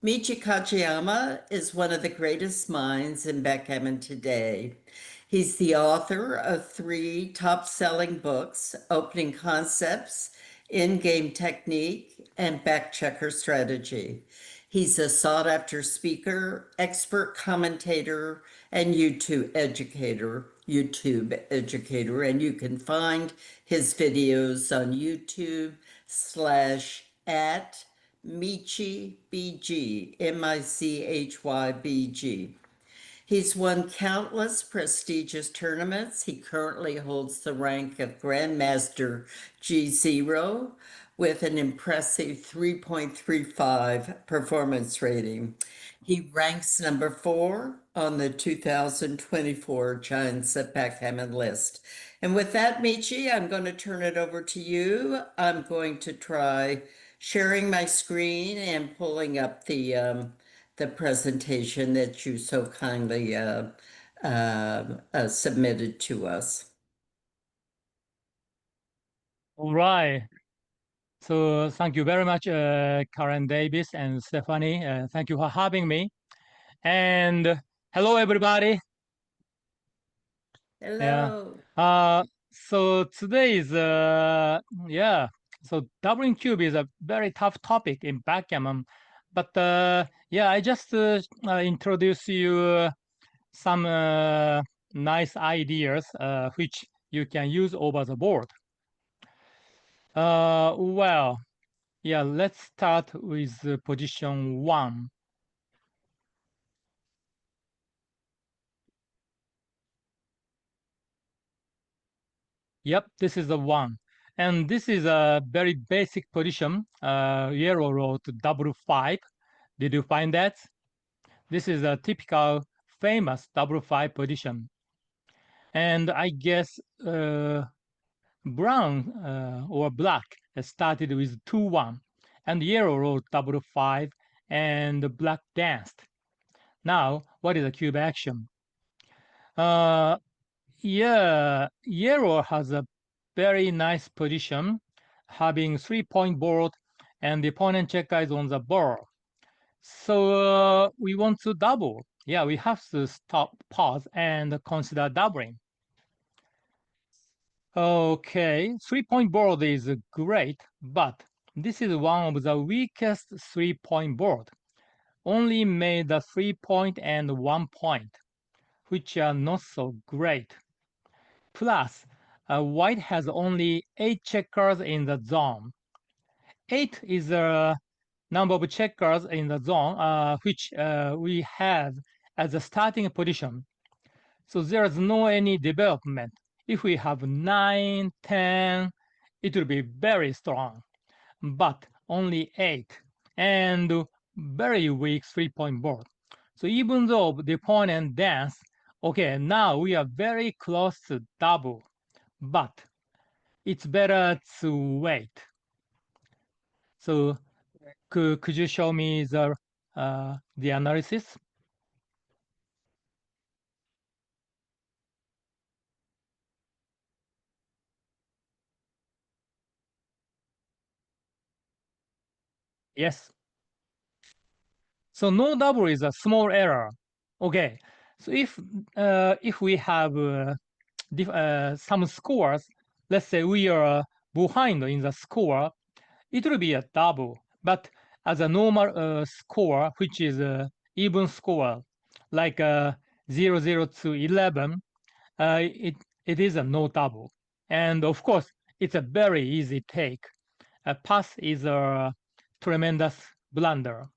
Michihito Kageyama is one of the greatest minds in backgammon today. He's the author of three top-selling books, Opening Concepts, In-Game Technique, and Backchecker Strategy. He's a sought-after speaker, expert commentator, and YouTube educator, and you can find his videos on YouTube /at Michy BG, MICHYBG. He's won countless prestigious tournaments. He currently holds the rank of Grandmaster G0 with an impressive 3.35 performance rating. He ranks number 4 on the 2024 Giants of Backgammon list. And with that, Michi, I'm going to turn it over to you. I'm going to try sharing my screen and pulling up the presentation that you so kindly submitted to us. All right. So thank you very much, Karen Davis and Stephanie. Thank you for having me. And hello, everybody. Hello. So today is, so doubling cube is a very tough topic in backgammon. But I just introduce you some nice ideas which you can use over the board. Let's start with position 1. Yep, this is the 1. And this is a very basic position, yellow row to double 5. Did you find that? This is a typical famous double 5 position. And I guess brown or black started with 2-1, and yellow wrote double 5, and black danced. Now, what is a cube action? Yellow has a very nice position, having 3-point board, and the opponent checker is on the board. So we want to double. Yeah, we have to stop, pause, and consider doubling. Okay, 3-point board is great, but this is one of the weakest 3-point board. Only made the 3-point and 1-point, which are not so great. Plus, white has only 8 checkers in the zone. 8 is the number of checkers in the zone, which we have as a starting position. So there's no any development. If we have 9, 10, it will be very strong, but only 8 and very weak 3-point board. So even though the opponent dance, okay, now we are very close to double, but it's better to wait. So could you show me the analysis? Yes. So no double is a small error. Okay. So if we have some scores, let's say we are behind in the score, it will be a double. But as a normal score, which is even score, like 0 to 11, it is a no double. And of course, it's a very easy take. A pass is a tremendous blunder.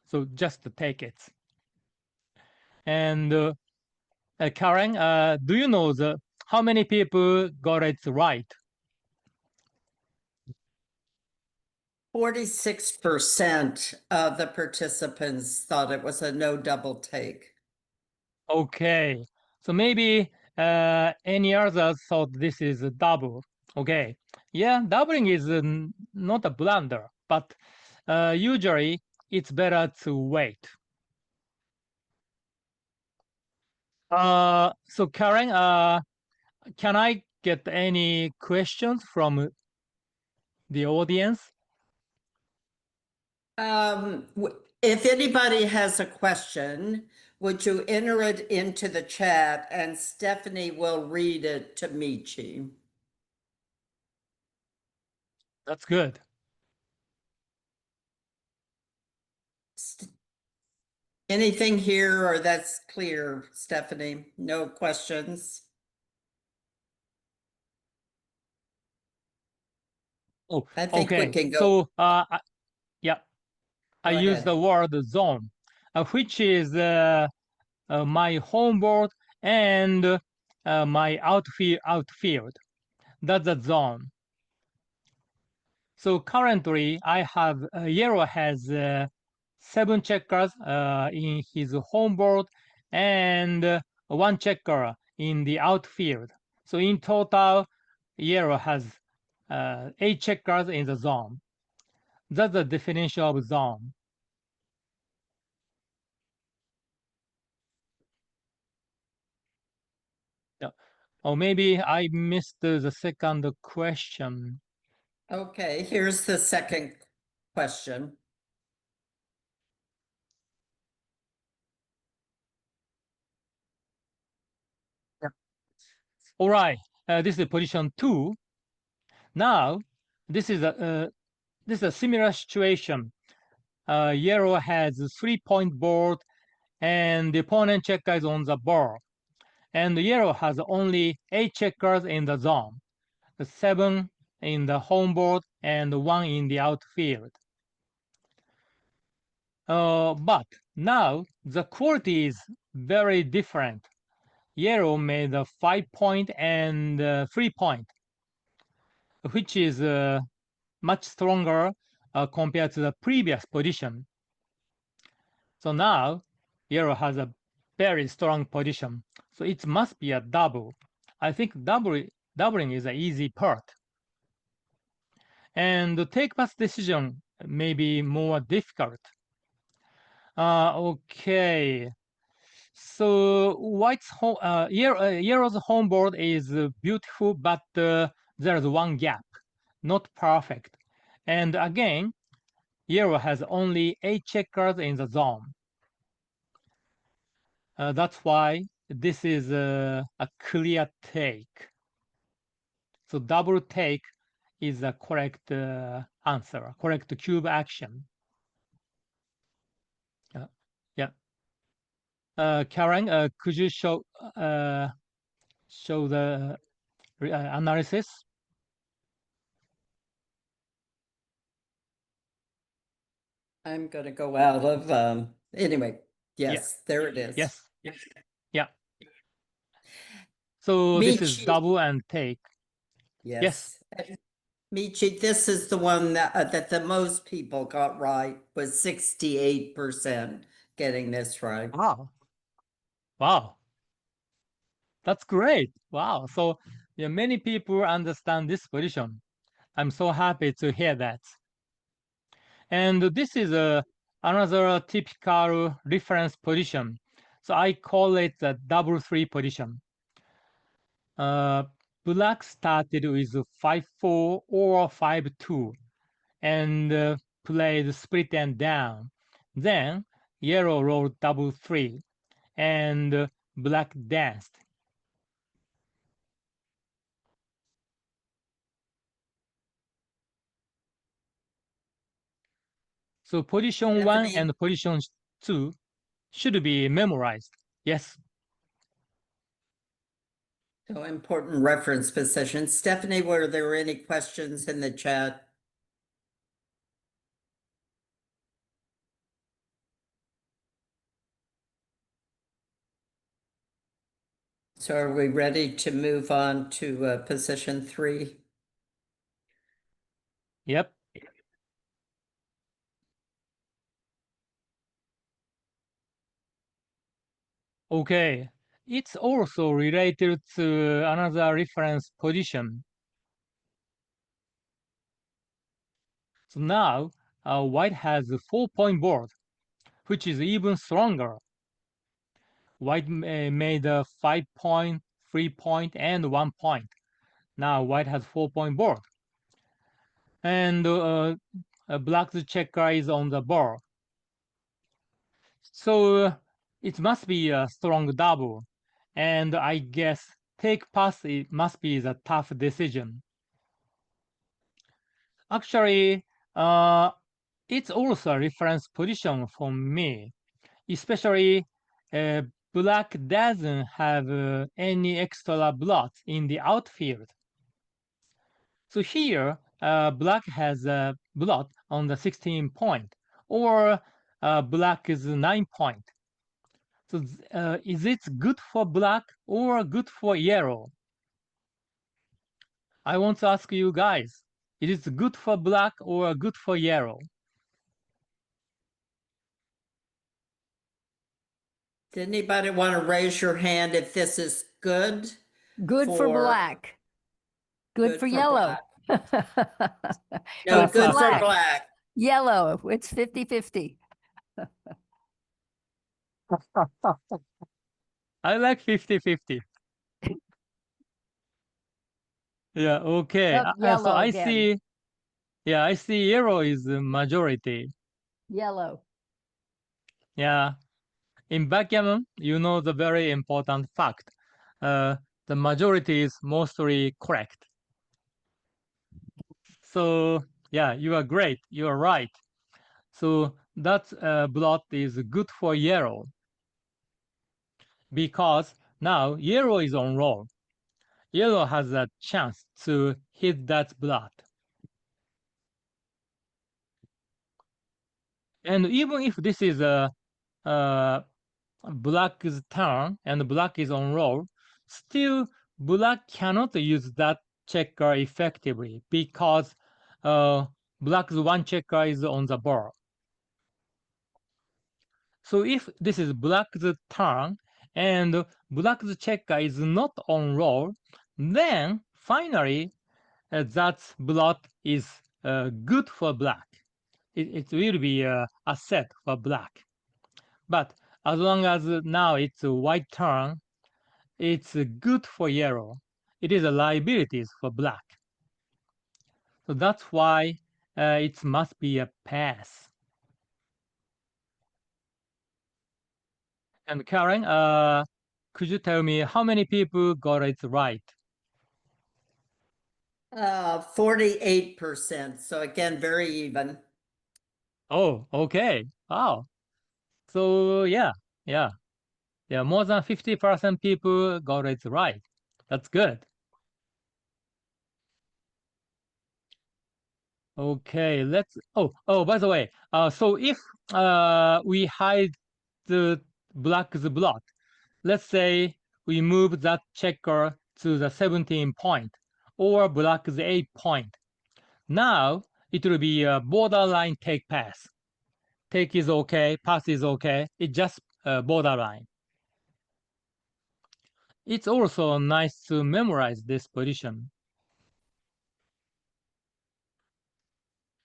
So just take it. And Karen, do you know how many people got it right? 46% of the participants thought it was a no double take. Okay, so maybe any others thought this is a double. Okay, yeah, doubling is not a blunder, but usually it's better to wait. So Karen, can I get any questions from the audience? If anybody has a question, would you enter it into the chat and Stephanie will read it to Michy. That's good. Anything here or that's clear, Stephanie? No questions? Oh, I think we okay. can go. So, yeah, I Go use the ahead. word zone, which is my home board and my outfield. That's the zone. So currently, I have Yellow has 7 checkers in his home board and 1 checker in the outfield. So in total, Yellow has 8 checkers in the zone. That's the definition of zone. Yeah. Or maybe I missed the second question. Okay, here's the second question. Yeah. All right, this is position 2. Now, this is a similar situation. Yellow has 3-point board and the opponent checker is on the board. And yellow has only 8 checkers in the zone, 7 in the home board and 1 in the outfield. But now the quality is very different. Yellow made a 5-point and 3-point, which is much stronger compared to the previous position. So now Yellow has a very strong position. So it must be a double. I think doubling is an easy part. And the take pass decision may be more difficult. Okay. So Yellow's home board is beautiful, but there's one gap, not perfect. And again, Yellow has only 8 checkers in the zone. That's why this is a clear take. So double take is the correct answer, correct cube action. Yeah. Karen, could you show the analysis? I'm going to go out of, anyway, Yeah. yes, there it is. Yes. Yeah. So this is Michi, double and take. Yes. yes. Michi, this is the one that the most people got right, was 68% getting this right. Wow. Wow. That's great. Wow. So yeah, many people understand this position. I'm so happy to hear that. And this is another typical reference position. So I call it the double 3 position. Black started with 5-4 or 5-2 and played split and down. Then yellow rolled double 3 and black danced. So position 1 Stephanie, and position 2 should be memorized. Yes. so important reference positions. Stephanie, were there any questions in the chat? So are we ready to move on to position 3? Yep. Okay. It's also related to another reference position. So now white has a 4-point board, which is even stronger. White made a 5-point, 3-point, and 1-point. Now white has 4-point board. And black's checker is on the board. So it must be a strong double. And I guess take pass it must be the tough decision. Actually, it's also a reference position for me, especially black doesn't have any extra blots in the outfield. So here, black has a blot on the 16 point, or black is 9 point. So is it good for black or good for yellow? I want to ask you guys, is it good for black or good for yellow? Did anybody want to raise your hand if this is good? Good for For- black. Good Good for for yellow. No, Good for good for black. black. Yellow, it's 50-50. I like 50-50. Yeah, okay. Yep, So yellow I again. see, yeah, I see yellow is the majority. Yellow. Yeah. In backgammon, you know the very important fact. The majority is mostly correct. So yeah, you are great. You are right. So that blot is good for yellow because now yellow is on roll. Yellow has a chance to hit that blot. And even if this is a black's turn and black is on roll, still black cannot use that checker effectively because black's one checker is on the board. So if this is black's turn and black's checker is not on roll, then finally that blot is good for black. It will be a set for black. But as long as now it's a white turn, it's good for yellow. It is a liabilities for black. So that's why it must be a pass. And Karen, could you tell me how many people got it right? 48%. So again, very even. Oh, okay. Wow. So yeah, more than 50% people got it right. That's good. Okay, let's. Oh, by the way, so if we hide the black's blot, let's say we move that checker to the 17 point or black's 8 point. Now it will be a borderline take pass. Take is okay, pass is okay. It's just borderline. It's also nice to memorize this position.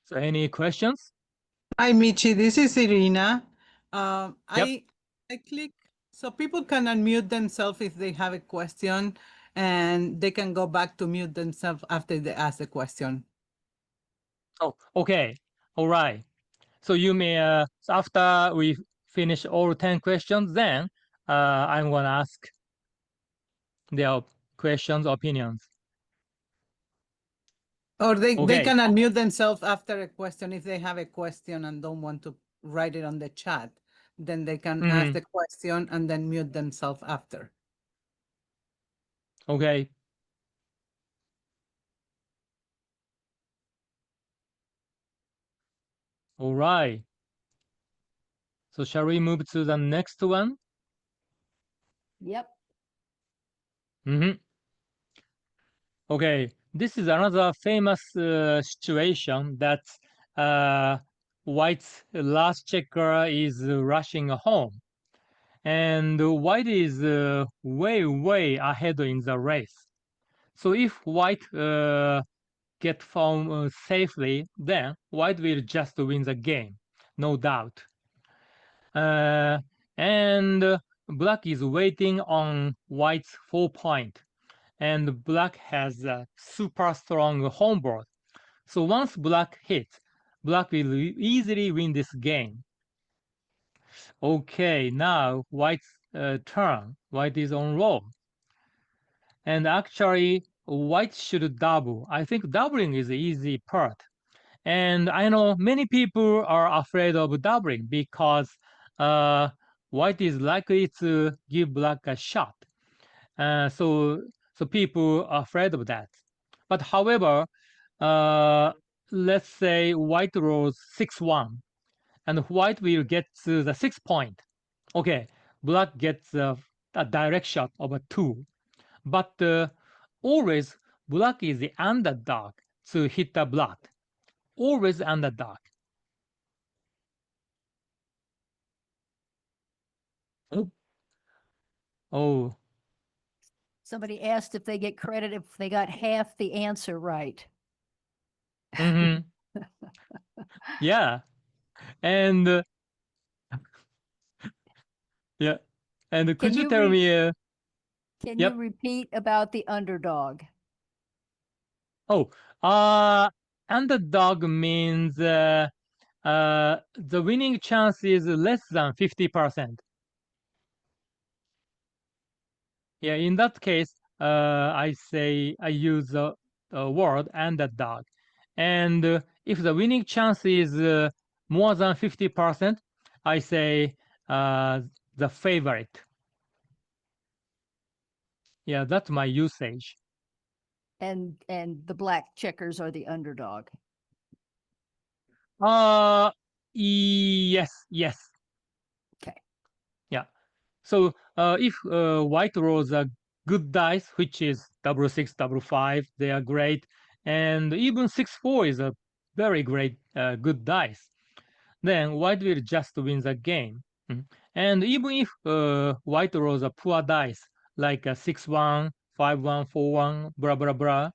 So any questions? Hi, Michi. This is Irina. Yep. I click so people can unmute themselves if they have a question, and they can go back to mute themselves after they ask the question. Oh, okay. All right. So you may after we finish all 10 questions, then I'm gonna ask their questions, opinions. Or they Okay. can unmute themselves after a question if they have a question and don't want to write it on the chat. Then they can ask the question and then mute themselves after. Okay. All right. So shall we move to the next one? Yep. Okay. This is another famous situation that White's last checker is rushing home. And White is way ahead in the race. So if White get home safely, then White will just win the game, no doubt. And Black is waiting on White's 4 point, and Black has a super strong home board. So once Black hits, Black will easily win this game. Okay, now white's turn. White is on roll. And actually, white should double. I think doubling is the easy part. And I know many people are afraid of doubling because white is likely to give black a shot. So people are afraid of that. But however, let's say white rolls 6-1, and white will get to the 6 point. Okay, black gets a direct shot of a 2. But always black is the underdog to hit the black. Always underdog. Oh, Somebody asked if they get credit if they got half the answer right. hmm yeah. And yeah. And could Can you you tell me? Can Yep. you repeat about the underdog? Oh, underdog means the winning chance is less than 50%. Yeah, in that case, I use the word underdog. And if the winning chance is more than 50%, I say the favorite. Yeah, that's my usage. And the black checkers are the underdog. Yes, yes. Okay. Yeah. So if white rolls a good dice, which is double 6, double 5, they are great, and even 6-4 is a very great good dice, then white will just win the game. And even if white rolls a poor dice, like a 6-1, 5-1, 4-1, blah blah blah,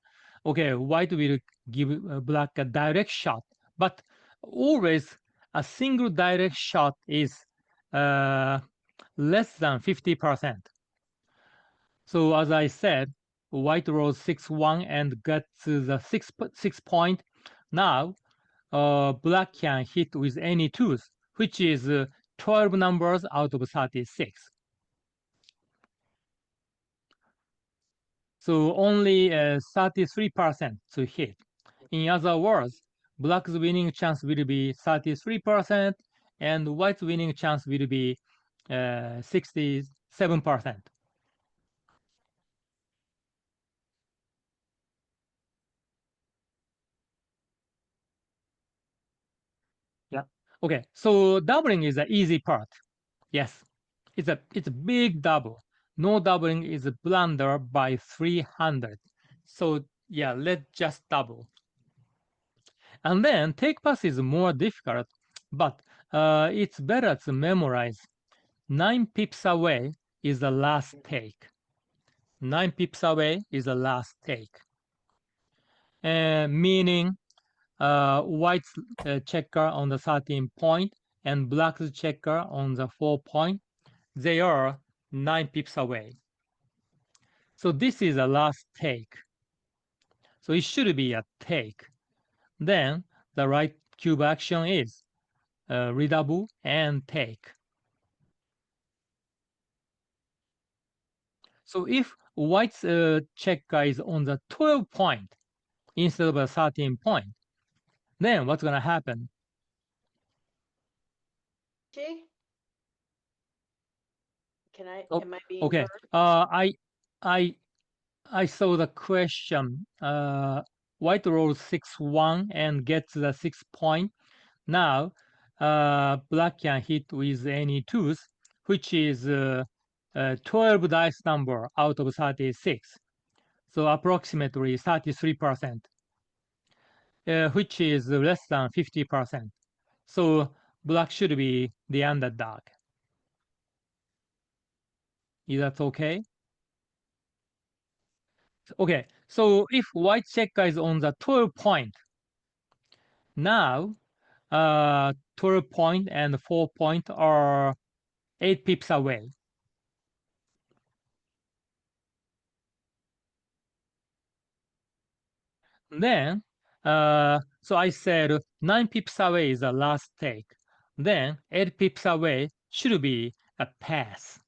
okay, white will give black a direct shot, but always a single direct shot is less than 50%. So as I said, white rolls 6-1 and got to the 6 point. Now black can hit with any twos, which is 12 numbers out of 36. So only 33% to hit. In other words, black's winning chance will be 33%, and white's winning chance will be 67%. Yeah. Okay. So doubling is the easy part. Yes. It's a big double. No doubling is a blunder by 300. So yeah, let's just double. And then take pass is more difficult, but it's better to memorize. 9 pips away is the last take. 9 pips away is the last take. Meaning white's checker on the 13 point and black's checker on the 4 point, they are 9 pips away. So this is a last take. So it should be a take. Then the right cube action is redouble and take. So if white's checker is on the 12 point instead of a 13 point, then what's going to happen? Can I, Oh, am I being okay. heard? I saw the question. White rolls 6-1 and gets the 6 point. Now, black can hit with any twos, which is 12 dice number out of 36. So approximately 33%, which is less than 50%. So black should be the underdog. Is that okay? Okay, so if white checker is on the 12 point, now 12 point and 4 point are 8 pips away. Then, so I said 9 pips away is the last take. Then 8 pips away should be a pass.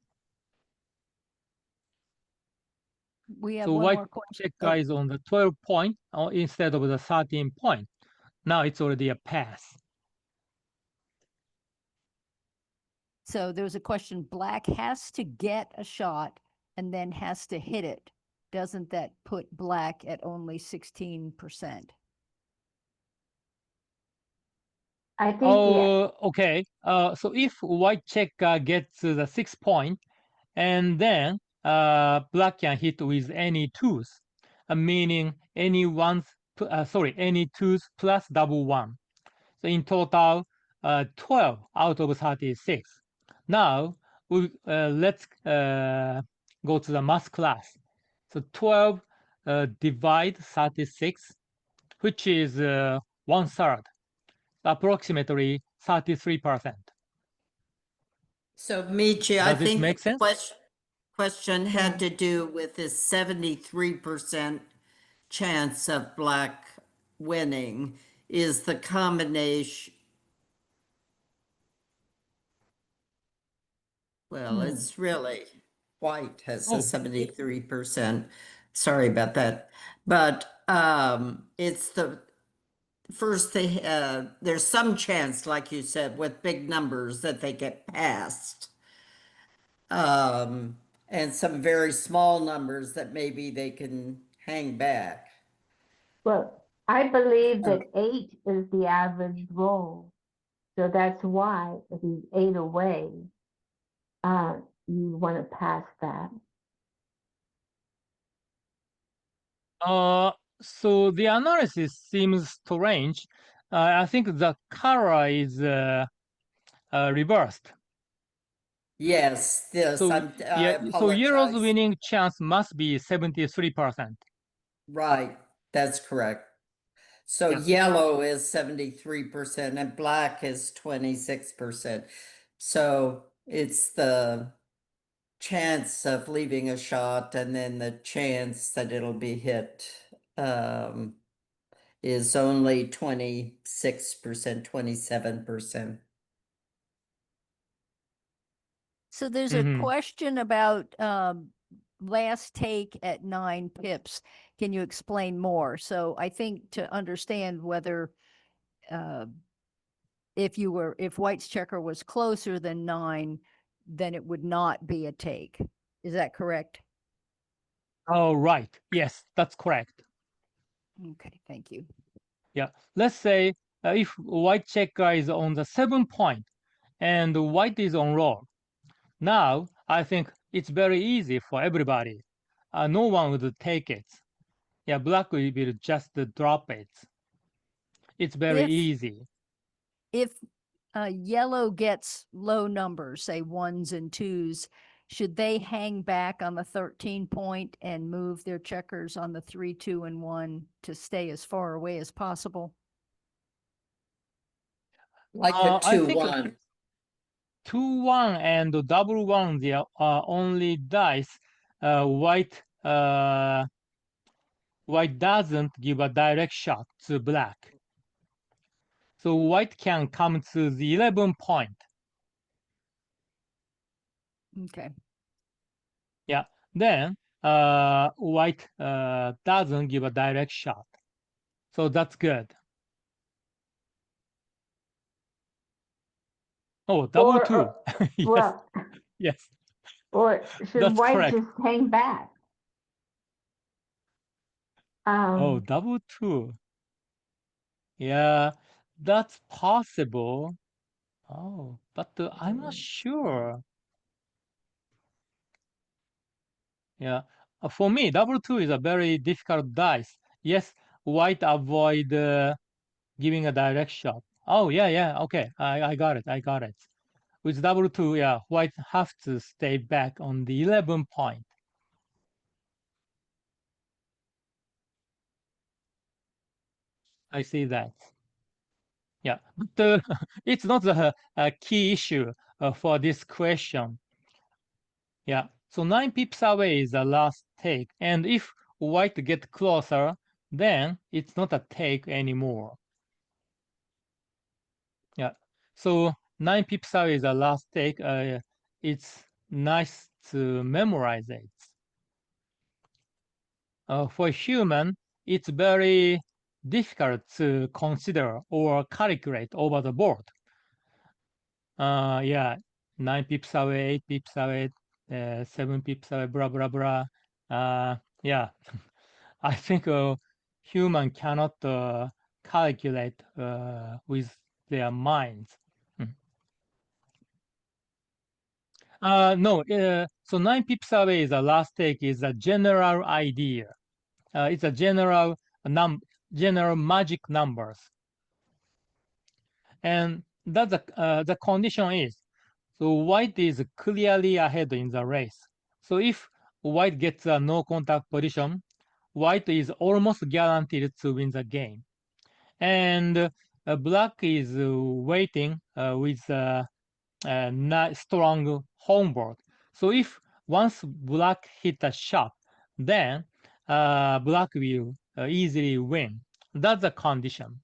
We have So one white more question. checker is on the 12 point instead of the 13 point. Now it's already a pass. So there's a question, black has to get a shot and then has to hit it. Doesn't that put black at only 16%? I think, Oh, okay. So if white checker gets the 6 point, and then black can hit with any twos, meaning any any twos plus double one. So in total, 12 out of 36. Now let's go to the math class. So 12 divide 36, which is 1/3, approximately 33%. So Michi, I Does this think make the sense? question had to do with this 73% chance of black winning is the combination. Well, it's really white has a Oh. 73%. Sorry about that. But it's the first there's some chance, like you said, with big numbers that they get passed. And some very small numbers that maybe they can hang back. well, I believe that 8 is the average roll. So that's why if he's 8 away, you want to pass that. So the analysis seems strange. I think the color is reversed. Yes, yes. So I so yellow's apologize. winning chance must be 73%. Right, that's correct. So Yeah. yellow is 73% and black is 26%. So it's the chance of leaving a shot and then the chance that it'll be hit is only 26%, 27%. So there's a question about last take at 9 pips. Can you explain more? So I think to understand whether if white's checker was closer than 9, then it would not be a take. Is that correct? Oh, right. Yes, that's correct. Okay, thank you. Yeah. Let's say if white checker is on the 7 point and white is on roll. Now, I think it's very easy for everybody. No one would take it. Yeah, black will just drop it. It's very easy. If yellow gets low numbers, say 1s and 2s, should they hang back on the 13 point and move their checkers on the 3, 2, and 1 to stay as far away as possible? Like a I think 2-1. 2-1 and double 1, they are only dice. White doesn't give a direct shot to black. So white can come to the 11 point. Okay. Yeah. Then white doesn't give a direct shot. So that's good. Oh, double 2. Yes. Well, Yes. or should That's white correct. just hang back? Oh, double 2. Yeah, that's possible. Oh, but I'm not sure. Yeah, for me, double 2 is a very difficult dice. Yes, white avoid giving a direct shot. Oh, yeah. Okay, I got it. I got it. With double 2, yeah, white have to stay back on the 11 point. I see that. Yeah, but it's not the key issue for this question. Yeah, so 9 pips away is the last take. And if white get closer, then it's not a take anymore. Yeah, so 9 pips away is the last take. It's nice to memorize it. For a human, it's very difficult to consider or calculate over the board. Yeah, 9 pips away, 8 pips away, 7 pips away, blah, blah, blah. Yeah, I think a human cannot calculate with their minds. No, so 9 pips away is the last take is a general idea. It's a general magic numbers. And that the condition is, so white is clearly ahead in the race. So if white gets a no contact position, white is almost guaranteed to win the game. And black is waiting with a strong home board. So if once black hit a shot, then black will easily win. That's the condition.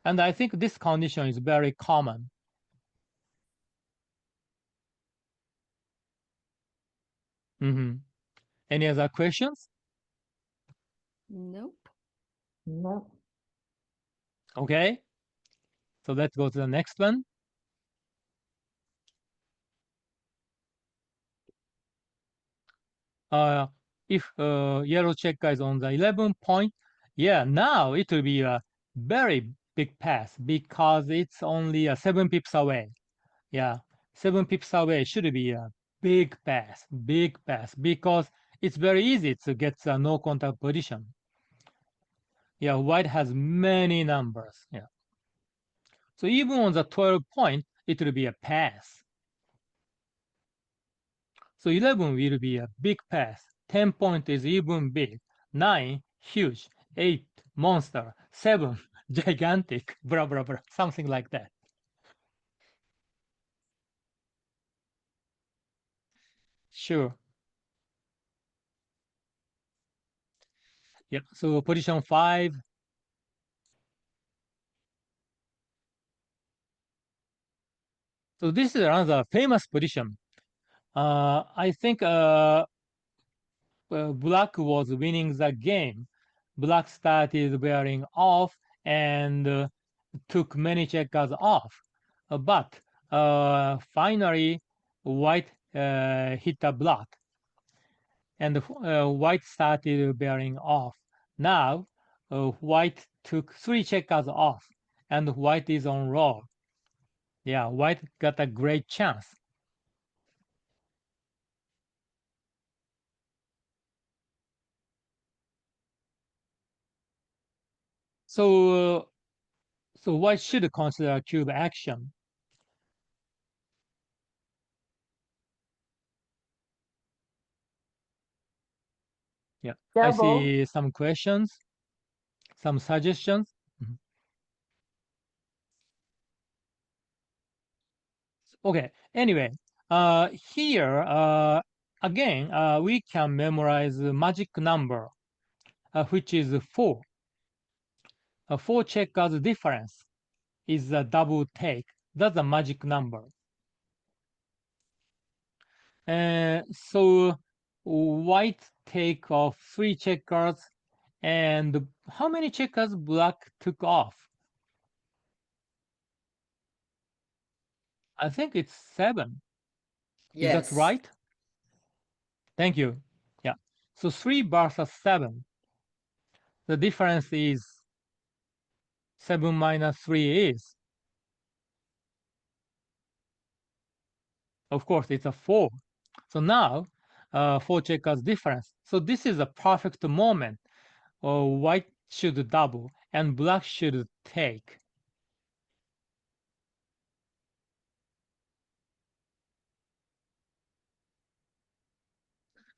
And I think this condition is very common. Any other questions? Nope. No. Okay. So let's go to the next one. If yellow checker is on the 11 point, yeah, now it will be a very big pass because it's only 7 pips away. Yeah, 7 pips away should be a big pass, because it's very easy to get a no contact position. Yeah, white has many numbers. Yeah. So even on the 12 point, it will be a pass. So 11 will be a big pass. 10 point is even big. 9, huge. 8, monster. 7, gigantic. Blah, blah, blah. Something like that. Sure. Yeah. So position 5. So this is another famous position. I think black was winning the game. Black started wearing off and took many checkers off. But finally, white hit a black, and white started bearing off. Now, white took 3 checkers off, and white is on roll. Yeah, white got a great chance. So, so white should consider cube action. Yeah, I Double. see some questions, some suggestions. Okay, anyway, here, again, we can memorize the magic number, which is 4. 4 checkers difference is a double take. That's a magic number. So white take off 3 checkers, and how many checkers black took off? I think it's 7. Is that Yes. right? Thank you. Yeah. So 3 versus 7. The difference is 7 minus 3 is, of course, it's a 4. So now 4 checkers difference. So this is a perfect moment. White should double and black should take.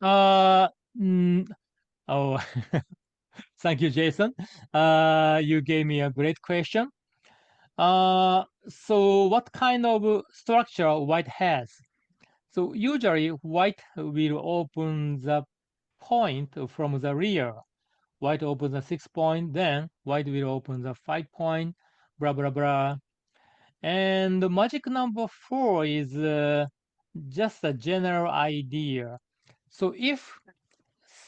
Oh, thank you, Jason. You gave me a great question. So what kind of structure white has? So usually white will open the point from the rear. White opens the 6 point, then white will open the 5 point, blah, blah, blah. And the magic number 4 is just a general idea. So if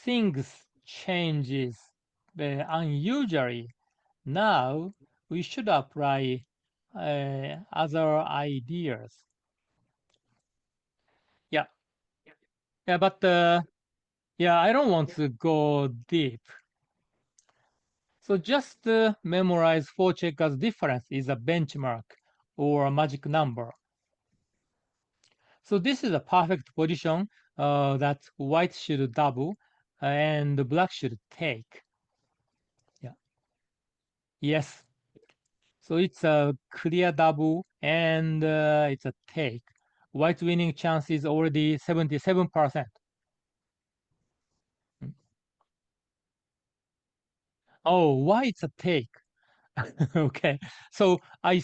things changes unusually, now we should apply other ideas. Yeah, yeah, but yeah, I don't want to go deep. So just memorize 4 checkers difference is a benchmark or a magic number. So this is a perfect position that white should double and black should take. Yeah. Yes. So it's a clear double and it's a take. White's winning chance is already 77%. Oh, why it's a take? Okay. So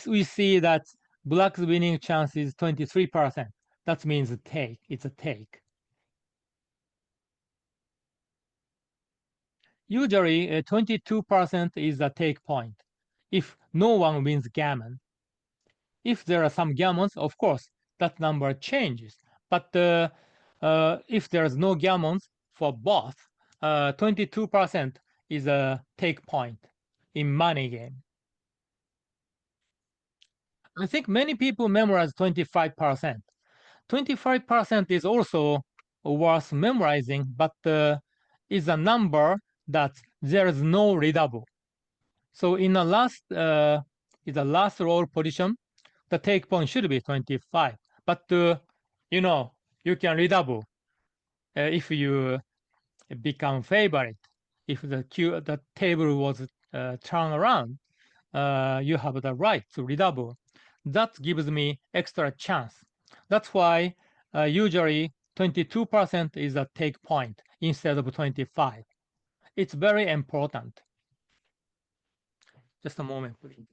we see that black's winning chance is 23%. That means a take. It's a take. Usually, 22% is a take point if no one wins gammon. If there are some gammons, of course, that number changes. But if there's no gammons for both, 22% is a take point in money game. I think many people memorize 25%. 25% is also worth memorizing, but is a number that there is no redouble. So in the last roll position, the take point should be 25. But you can redouble if you become favorite. If the table was turned around, you have the right to redouble. That gives me extra chance. That's why usually 22% is a take point instead of 25. It's very important. Just a moment, please.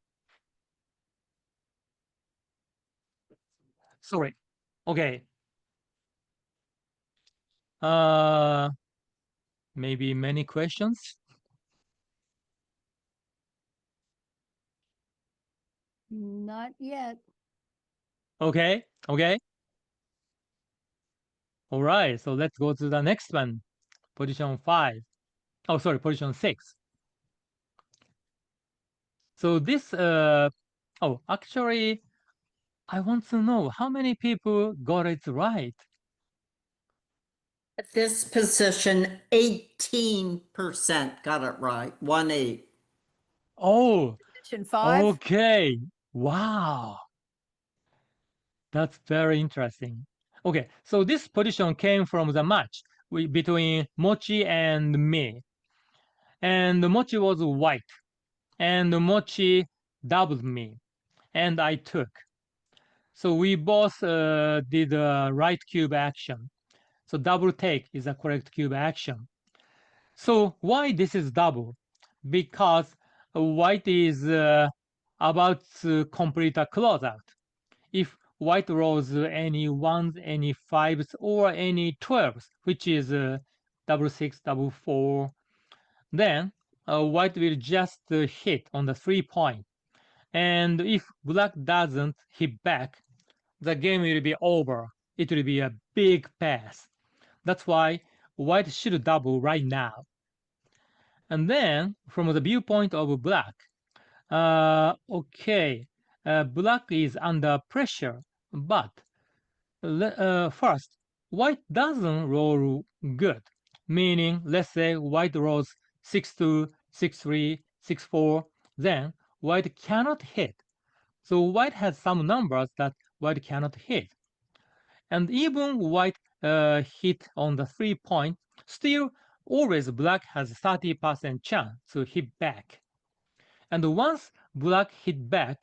Sorry. Okay. Maybe many questions? Not yet. Okay. Okay. All right. So let's go to the next one. Position 5. Oh, sorry, position 6. So this, actually, I want to know how many people got it right. At this position, 18% got it right. 1-8. Oh, Position 5. okay. Wow. That's very interesting. Okay, so this position came from the match between Mochi and me. And Mochi was white. And Mochi doubled me. And I took. So we both did the right cube action. So double take is a correct cube action. So why this is double? Because white is about to complete a closeout. If white rolls any ones, any fives, or any 12s, which is double six, double four, then white will just hit on the 3 point. And if black doesn't hit back, the game will be over. It will be a big pass. That's why white should double right now. And then, from the viewpoint of black, okay, black is under pressure, but first, white doesn't roll good, meaning, let's say white rolls 6-2, 6-3, 6-4, then white cannot hit. So white has some numbers that white cannot hit. And even white hit on the 3 point, still always black has 30% chance to hit back. And once black hit back,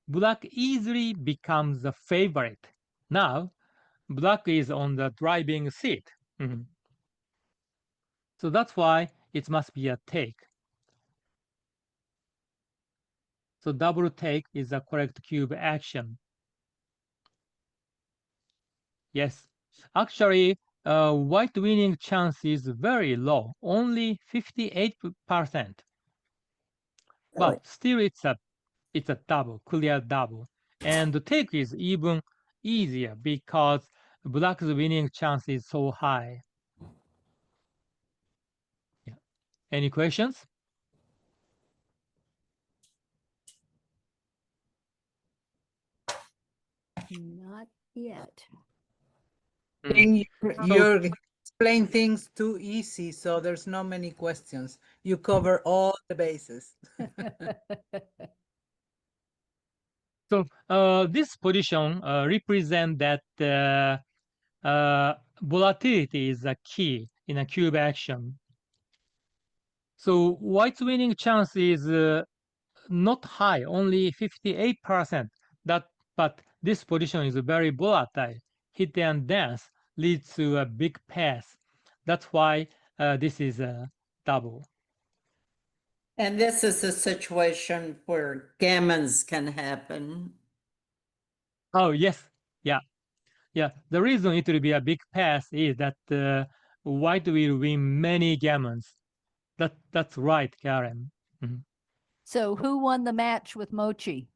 black easily becomes the favorite. Now, black is on the driving seat. So that's why it must be a take. So double take is the correct cube action. Yes, actually, white winning chance is very low, only 58%. But still, it's a double, clear double. And the take is even easier because black's winning chance is so high. Yeah. Any questions? Not yet. I think you're explaining things too easy, so there's not many questions. You cover all the bases. So this position represents that volatility is a key in a cube action. So white's winning chance is not high, only 58%. But this position is very volatile. Hit and dance leads to a big pass. That's why this is a double. And this is a situation where gammons can happen. Oh yes, yeah. The reason it will be a big pass is that white will win many gammons. That's right, Karen. Mhm. So who won the match with Mochi?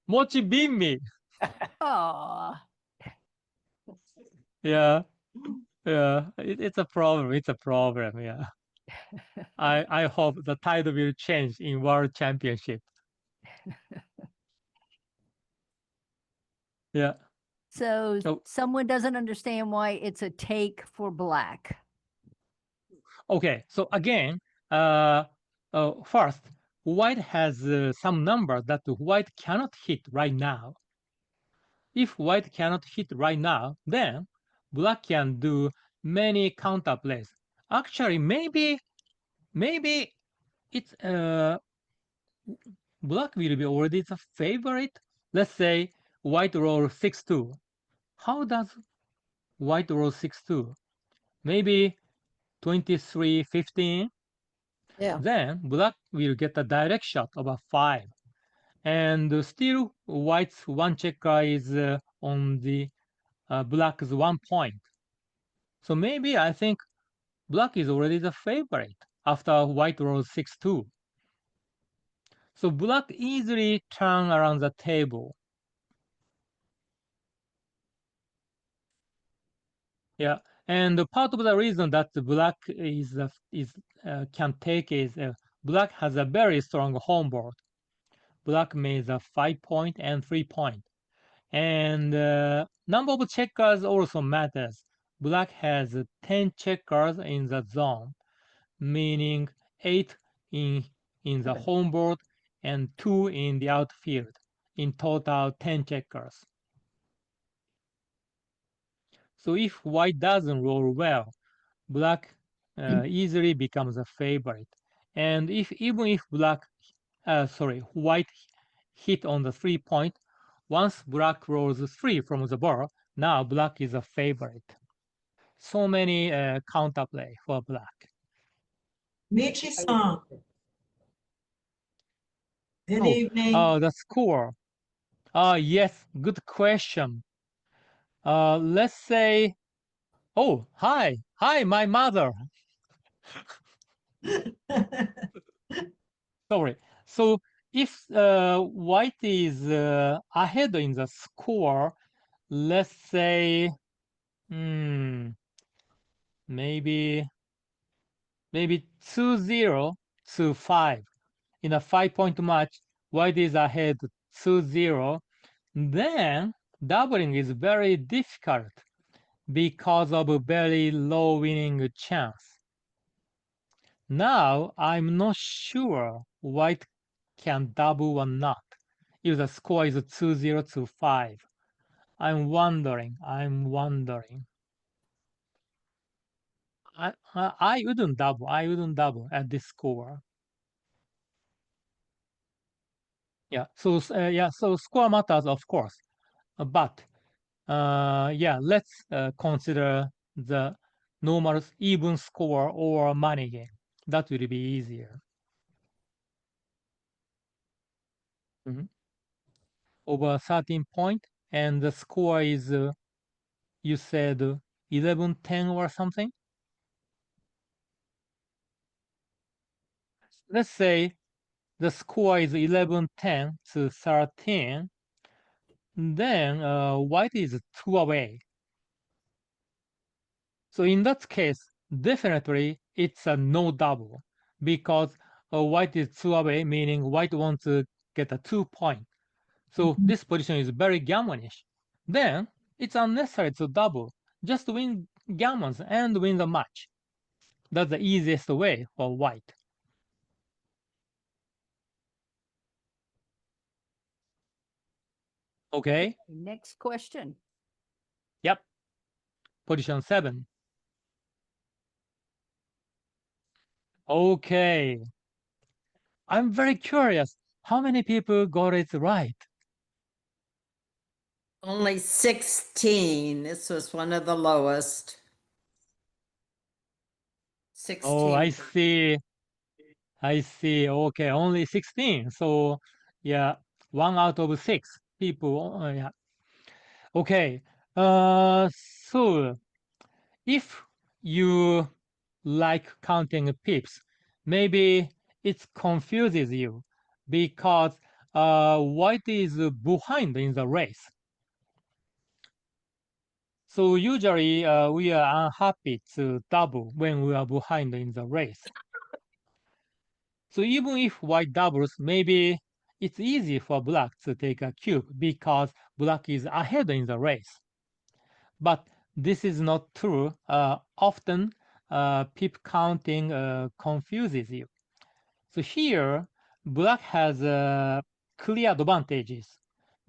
Mochi beat me. Oh, Yeah, it's a problem. It's a problem. Yeah. I hope the tide will change in World Championship. Yeah. so Oh. someone doesn't understand why it's a take for black. Okay. So again, first, white has some numbers that white cannot hit right now. If white cannot hit right now, then black can do many counter plays. Actually, maybe it's black will be already the favorite. Let's say white roll 6-2. How does white roll 6-2? Maybe 23-15. Yeah. Then black will get a direct shot of a 5. And still white's one checker is on the black's 1 point. So maybe I think black is already the favorite after white rolls 6-2. So black easily turn around the table. Yeah, and part of the reason that the black is can take is black has a very strong home board. Black made a 5 point and 3 point, and number of checkers also matters. Black has 10 checkers in the zone, meaning 8 in the home board and 2 in the outfield. In total, 10 checkers. So if white doesn't roll well, black easily becomes a favorite. And even if white hit on the 3 point, once black rolls 3 from the board, now black is a favorite. So many counterplay for black. Michi-san, good Oh, evening. the score. Yes, good question. Let's say, oh, hi, my mother. Sorry. So if white is ahead in the score, let's say maybe 2-0 to 5. In a 5-point match, white is ahead 2-0. Then doubling is very difficult because of a very low winning chance. Now I'm not sure white can double or not if the score is 2-0 to 5. I'm wondering. I wouldn't double. I wouldn't double at this score. Yeah. So So score matters, of course. But yeah, let's consider the normal even score or money game. That will be easier. Over 13 point, and the score is you said 11-10 or something. Let's say the score is 11-10 to 13. Then white is 2 away. So in that case, definitely it's a no double because white is 2 away, meaning white wants to get a 2 point. So this position is very gammonish. Then it's unnecessary to double. Just win gammons and win the match. That's the easiest way for white. Okay. Next question. Yep. Position 7. Okay. I'm very curious. How many people got it right? Only 16. This was one of the lowest. 16. Oh, I see. I see. Okay, only 16. So, yeah, 1 out of 6 people. Yeah. Okay. So if you like counting pips, maybe it confuses you because white is behind in the race. So usually we are unhappy to double when we are behind in the race. So even if white doubles, maybe it's easy for black to take a cube because black is ahead in the race. But this is not true. Often pip counting confuses you. So here, black has clear advantages,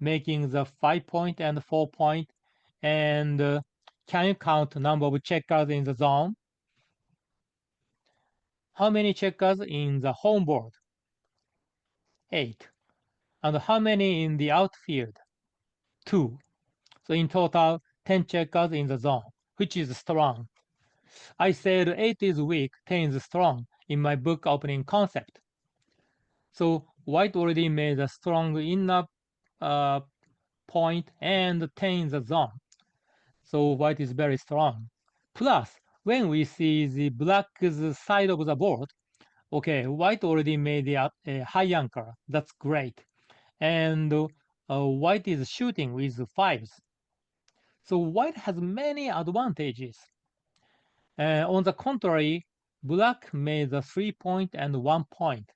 making the 5 point and 4 point. And can you count number of checkers in the zone? How many checkers in the home board? 8. And how many in the outfield? 2. So in total, 10 checkers in the zone, which is strong. I said 8 is weak, 10 is strong in my book opening concept. So white already made a strong enough point and 10 in the zone. So white is very strong. Plus, when we see the black's side of the board, okay, white already made a high anchor. That's great. And white is shooting with 5s. So white has many advantages. On the contrary, black made a 3 point and 1 point.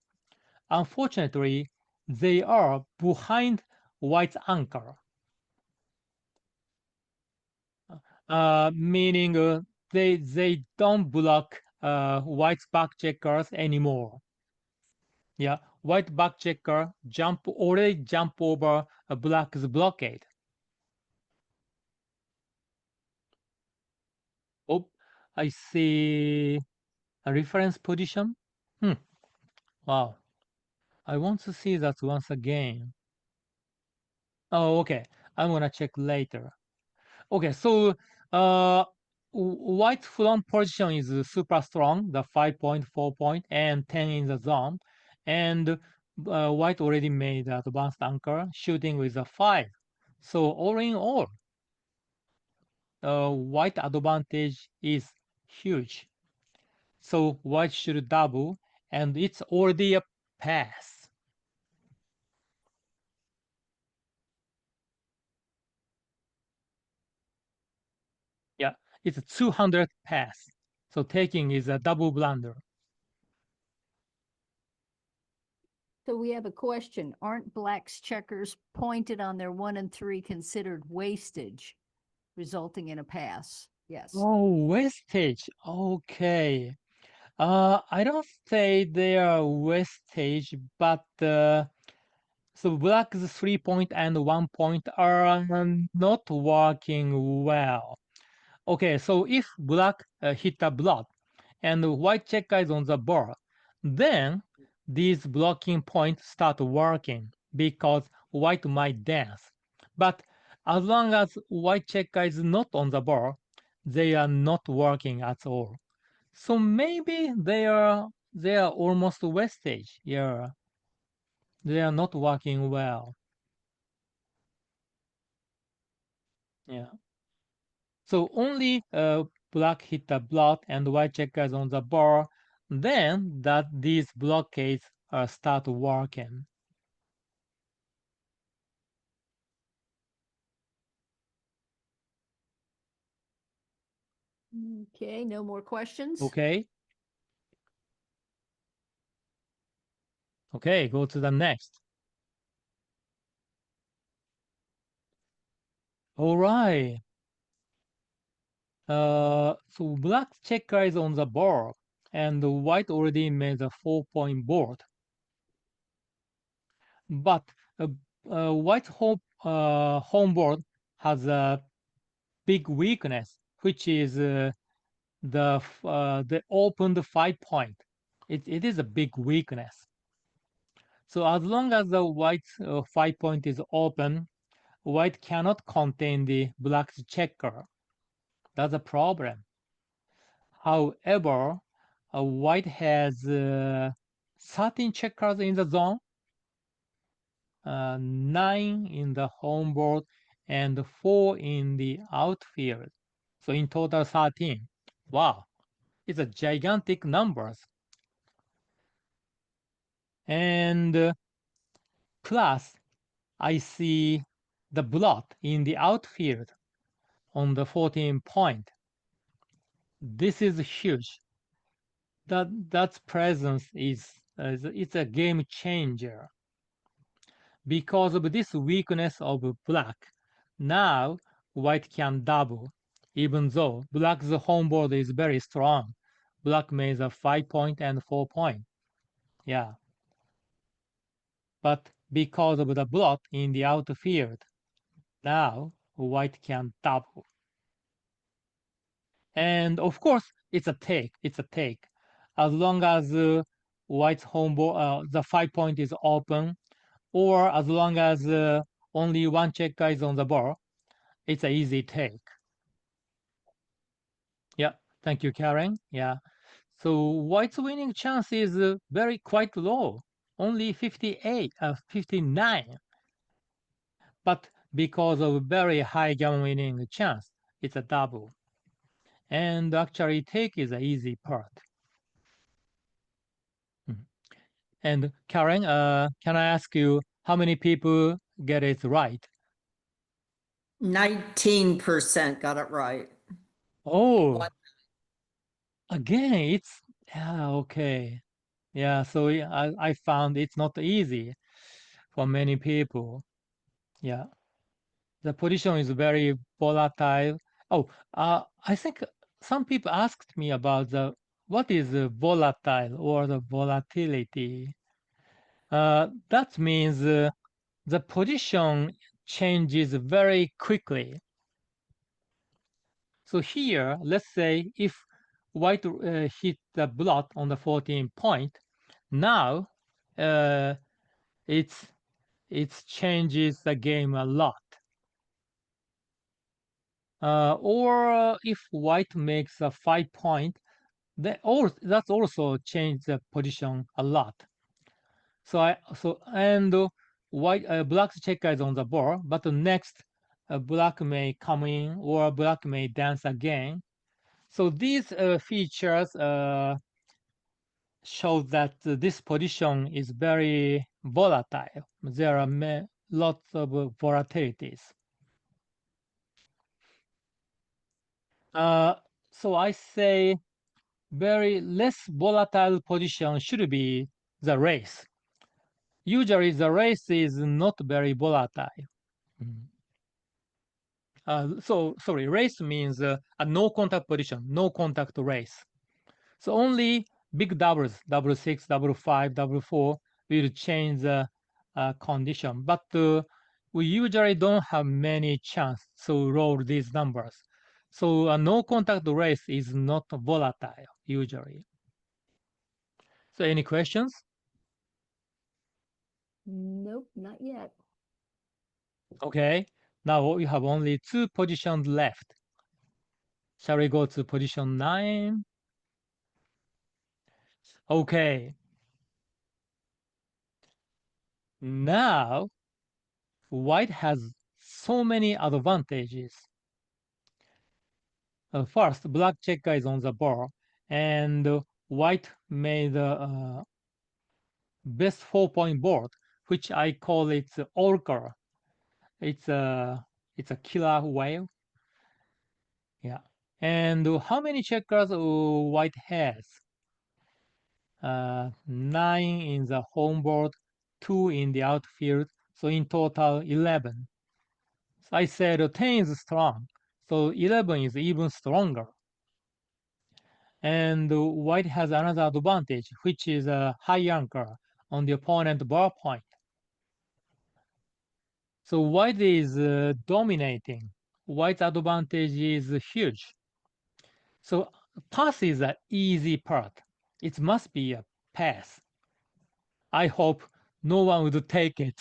Unfortunately, they are behind white's anchor, meaning they don't block white's back checkers anymore. Yeah, white back checker already jump over black's blockade. Oh, I see a reference position. Wow, I want to see that once again. Oh, okay. I'm gonna check later. Okay, so white front position is super strong, the 5 point, 4 point, and 10 in the zone. And white already made advanced anchor, shooting with a 5. So all in all, white advantage is huge. So white should double, and it's already a pass. Yeah, it's a 200 pass. So taking is a double blunder. So we have a question. Aren't black's checkers pointed on their 1 and 3 considered wastage, resulting in a pass? Yes. Oh, wastage. Okay. I don't say they are wastage, but so black's 3 point and 1 point are not working well. Okay, so if black hit a block and white checker is on the board, then these blocking points start working because white might dance. But as long as white checker is not on the board, they are not working at all. So maybe they are almost wastage. Yeah, they are not working well. Yeah. So only black hit the block and white checker is on the board. Then that these blockades start working. Okay, no more questions? Okay. Okay, go to the next. All right. So black checker is on the board, and the white already made a 4-point board. But white home board has a big weakness, which is the opened 5-point. It is a big weakness. So as long as the white 5-point is open, white cannot contain the black's checker. That's a problem. However, white has 13 checkers in the zone, 9 in the home board, and 4 in the outfield. So in total 13. Wow, it's a gigantic numbers. And plus, I see the blot in the outfield on the 14 point. This is huge. That presence is it's a game changer. Because of this weakness of black, now white can double, even though black's home board is very strong. Black made a 5-point and 4-point. Yeah. But because of the blot in the outfield, now white can double. And of course, it's a take. It's a take. As long as white's home board, the 5-point is open, or as long as only one checker is on the board, it's an easy take. Yeah, thank you, Karen. Yeah. So white's winning chance is very quite low, only 59. But because of very high gamma winning chance, it's a double. And actually take is an easy part. And Karen, can I ask you how many people get it right? 19% got it right. Oh, What? again, it's yeah, okay. Yeah, so I found it's not easy for many people. Yeah, the position is very volatile. Oh, I think some people asked me about the what is volatile or the volatility. That means the position changes very quickly. So here, let's say if white hit the blot on the 14 point, now uh, it's it changes the game a lot. Or if white makes a 5-point, that's also change the position a lot. So white black's checker is on the board, but the next black may come in or black may dance again. So these features show that this position is very volatile. There are lots of volatilities. So I say very less volatile position should be the race. Usually the race is not very volatile. So sorry, race means a no contact position, no contact race. So only big doubles, double six, double five, double four will change the condition. But we usually don't have many chance to roll these numbers. So a no contact race is not volatile usually. So any questions? Nope, not yet. Okay. Now we have only 2 positions left. Shall we go to position 9? Okay. Now white has so many advantages. First, black checker is on the board, and white made best 4-point board, which I call it orca. It's a killer whale. Yeah. And how many checkers white has? 9 in the home board, 2 in the outfield, so in total 11. So I said 10 is strong, so 11 is even stronger. And white has another advantage, which is a high anchor on the opponent ball point. So white is dominating. White's advantage is huge. So pass is an easy part. It must be a pass. I hope no one would take it.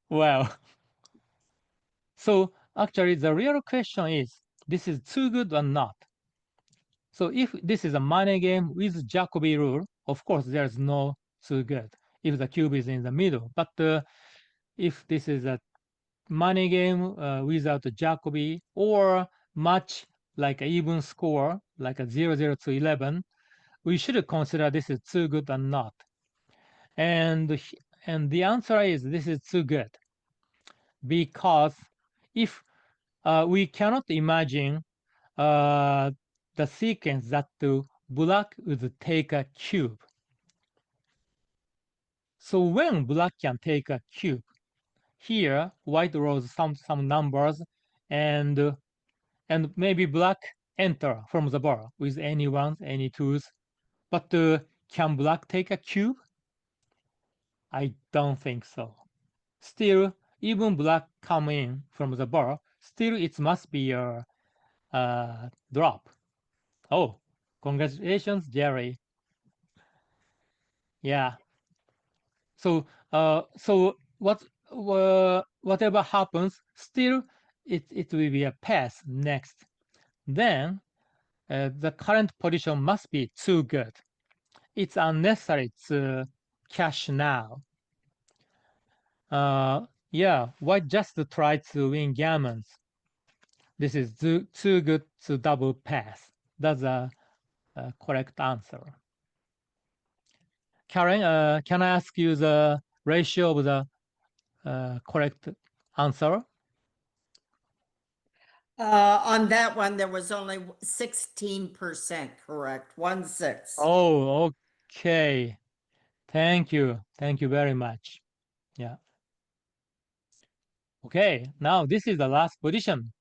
Well, so actually the real question is, this is too good or not? So if this is a money game with Jacobi rule, of course there's no too good if the cube is in the middle. But if this is a money game without Jacobi or much like an even score, like a 0-0 to 11, we should consider this is too good or not. And the answer is this is too good, because if we cannot imagine the sequence that black would take a cube. So when black can take a cube, here white rolls some numbers, and maybe black enter from the bar with any ones, any twos. But can black take a cube? I don't think so. Still, even black come in from the bar, still it must be a drop. Oh, congratulations, Jerry. Yeah. So whatever happens, still it will be a pass next. Then the current position must be too good. It's unnecessary to cash now. Yeah, why just try to win gammons? This is too good to double pass. That's a correct answer. Karen, can I ask you the ratio of the correct answer? On that one, there was only 16% correct, 1-6. Oh, okay. Thank you. Thank you very much. Yeah. Okay, now this is the last position.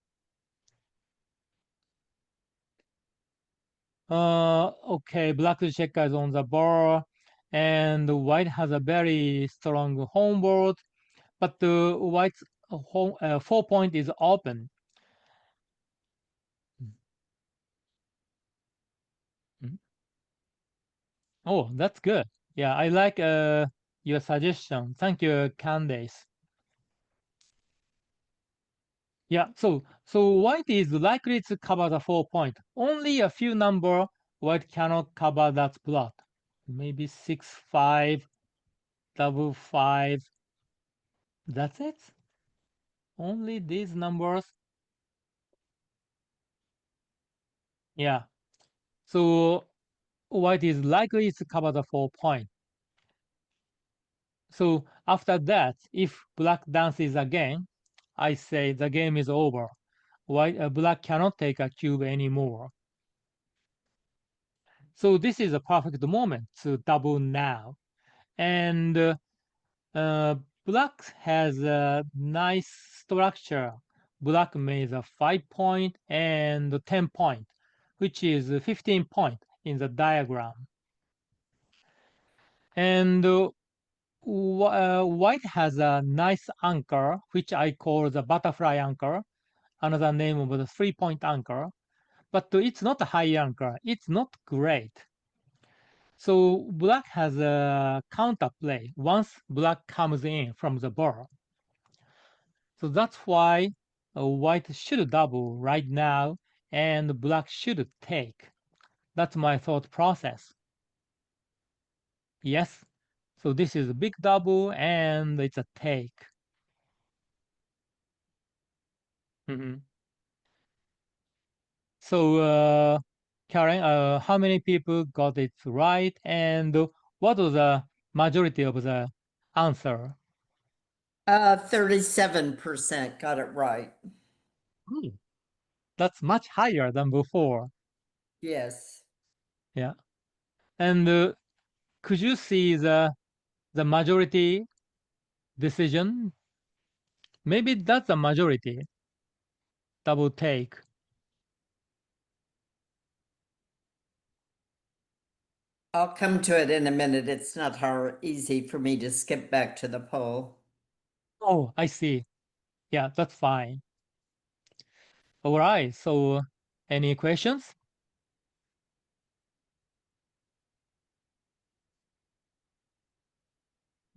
Okay, black checker is on the bar, and white has a very strong home board, but the white's home 4-point is open. Oh, that's good. Yeah, I like your suggestion. Thank you, Candace. Yeah, so white is likely to cover the 4-point. Only a few number white cannot cover that plot. Maybe 6, 5, double 5. That's it. Only these numbers. Yeah. So white is likely to cover the 4-point. So after that, if black dances again, I say the game is over. Black cannot take a cube anymore. So this is a perfect moment to double now. And black has a nice structure. Black made a 5-point and 10-point, which is 15-point in the diagram. And white has a nice anchor, which I call the butterfly anchor, another name of the 3-point anchor. But it's not a high anchor. It's not great. So black has a counterplay once black comes in from the bar. So that's why white should double right now and black should take. That's my thought process. Yes. So this is a big double and it's a take. So Karen, how many people got it right, and what was the majority of the answer? 37% got it right. That's much higher than before. Yes. Yeah. And could you see the majority decision? Maybe that's a majority. Double take. I'll come to it in a minute. It's not easy for me to skip back to the poll. Oh, I see. Yeah, that's fine. All right. So, any questions?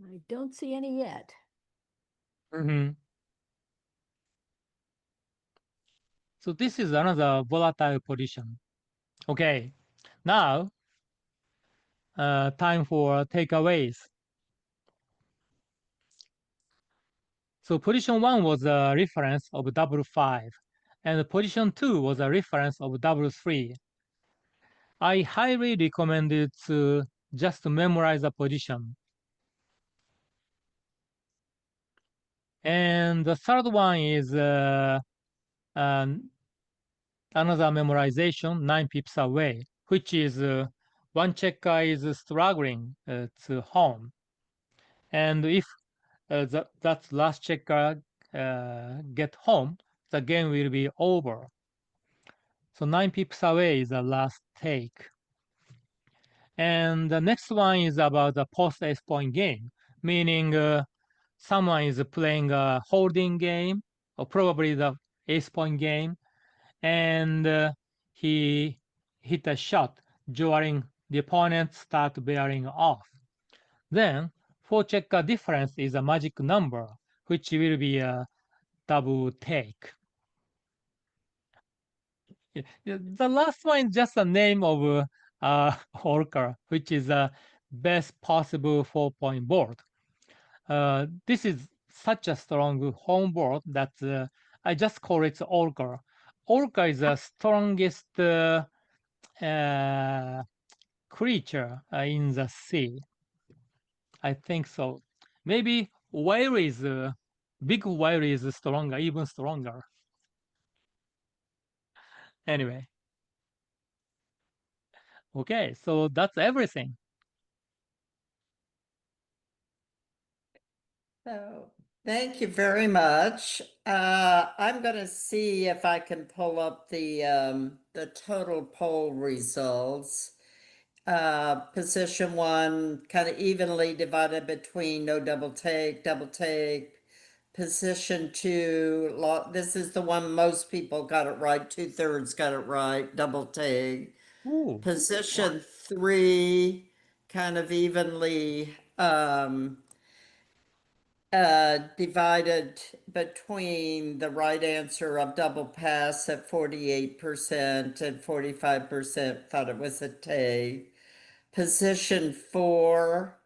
I don't see any yet. Mm-hmm. So this is another volatile position. Okay. Now, time for takeaways. So position 1 was a reference of W5, and position 2 was a reference of W3. I highly recommend it to just memorize the position. And the third one is another memorization 9 pips away, which is one checker is struggling to home. And if that last checker get home, the game will be over. So 9 pips away is the last take. And the next one is about the post ace point game, meaning someone is playing a holding game, or probably the ace point game, and he hit a shot during the opponent start bearing off. Then 4 checker difference is a magic number, which will be a double take. The last one is just a name of Orca, which is a best possible 4-point board. This is such a strong home board that I just call it Orca. Orca is the strongest creature in the sea. I think so. Maybe whale is big whale is stronger, even stronger. Anyway, okay, so that's everything. So, thank you very much. I'm going to see if I can pull up the total poll results. Position 1 kind of evenly divided between no double take, double take. Position 2, this is the one most people got it right. 2/3 got it right, double take. Ooh. Position 3, kind of evenly divided between the right answer of double pass at 48% and 45% thought it was a take. Position 4,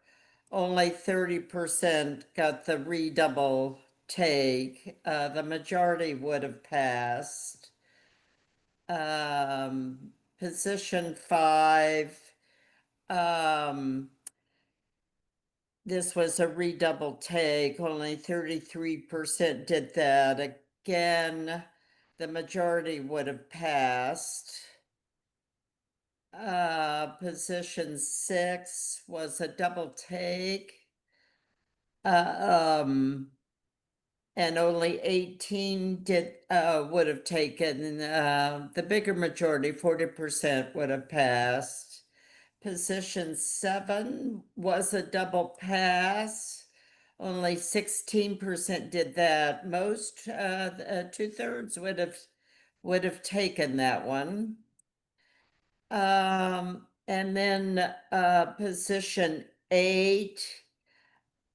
only 30% got the redouble take. The majority would have passed. Position 5, this was a redouble take. Only 33% did that. Again, the majority would have passed. Position 6 was a double take. And only 18 would have taken, the bigger majority, 40% would have passed. Position 7 was a double pass. Only 16% did that. Most, 2/3 would have taken that one. And then position 8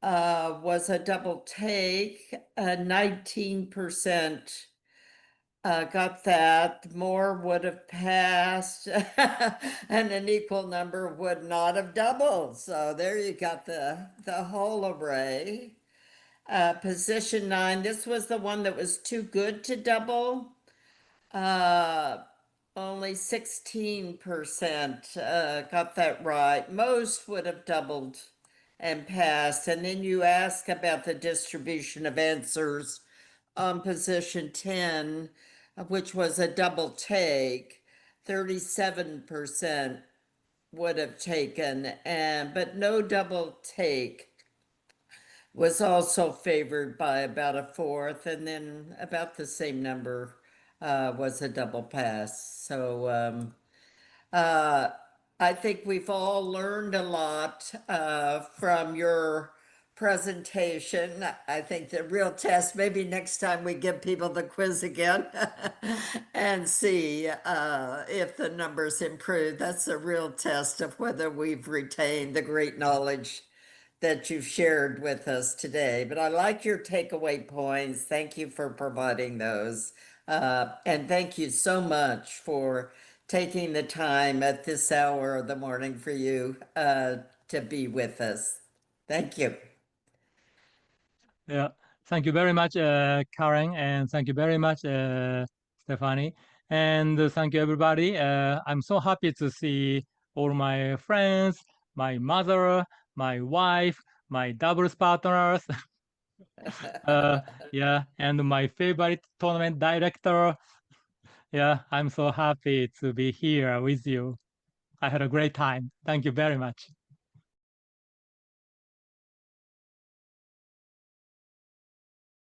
was a double take. 19% got that. More would have passed, and an equal number would not have doubled. So there you got the whole array. Position 9, this was the one that was too good to double. Only 16% got that right. Most would have doubled and passed. And then you ask about the distribution of answers on position 10, which was a double take. 37% would have taken, and but no double take was also favored by about a fourth, and then about the same number was a double pass. So uh, I think we've all learned a lot from your presentation. I think the real test, maybe next time we give people the quiz again and see if the numbers improve. That's a real test of whether we've retained the great knowledge that you've shared with us today. But I like your takeaway points. Thank you for providing those. And thank you so much for taking the time at this hour of the morning for you to be with us. Thank you. Yeah, thank you very much, Karen, and thank you very much, Stephanie, and thank you, everybody. I'm so happy to see all my friends, my mother, my wife, my doubles partners, yeah, and my favorite tournament director. Yeah, I'm so happy to be here with you. I had a great time. Thank you very much.